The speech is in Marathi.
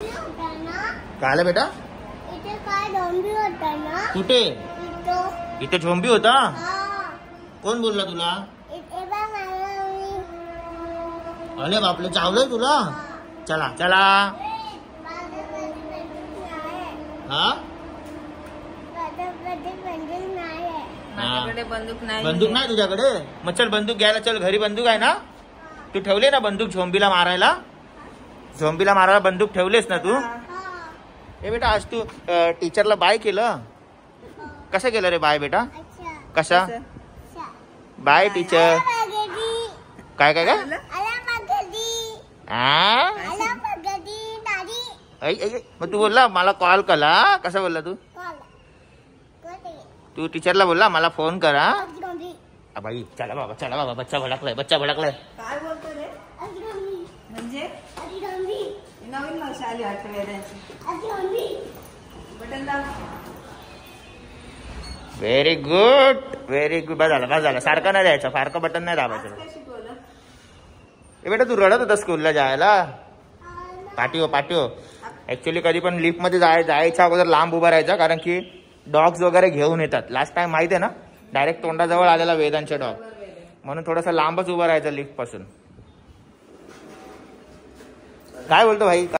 काय बेटा? इथे काय झोंबी होता ना? कुठे? इथे झोंबी होता? कोण बोलला तुला? इथे बघ मला अरे बापले, चावलंय तुला? चला चला. हा माझ्याकडे बंदूक नाही. बंदूक नाही तुझ्याकडे? मग चल बंदूक घ्यायला चल. घरी बंदूक आहे ना? तू ठेवले ना बंदूक झोंबीला मारायला? झोंबीला मारायला बंदूक ठेवलेस ना तू? ए बेटा, आज तू टीचरला बाय केलं? कसं केलं रे बाय बेटा? कसा बाय टीचर? काय काय काय? मग तू बोलला मला कॉल करा? कसा बोलला तू? तू टीचरला बोलला मला फोन करा? बाई चला बाबा बच्चा भडकलाय. काय बोलतो रे? म्हणजे नवीन मावशी आली बटन दाब. Very good. बस झाला. सारखं नाही द्यायचं, फारकं बटन नाही दाबायचं. काय शिकवलं? ए बेटा, तू रडत होता स्कूलला जायला? पाठीव. ऍक्च्युली कधी पण लिफ्ट मध्ये जायच्या अगोदर लांब उभा राहायचा, कारण की डॉग्स वगैरे घेऊन येतात. लास्ट टाइम माहिती आहे ना, डायरेक्ट तोंडाजवळ आलेला वेदांचे डॉग, म्हणून थोडंसं लांबच उभा राहायचं लिफ्ट पासून. काय बोलतो भाई?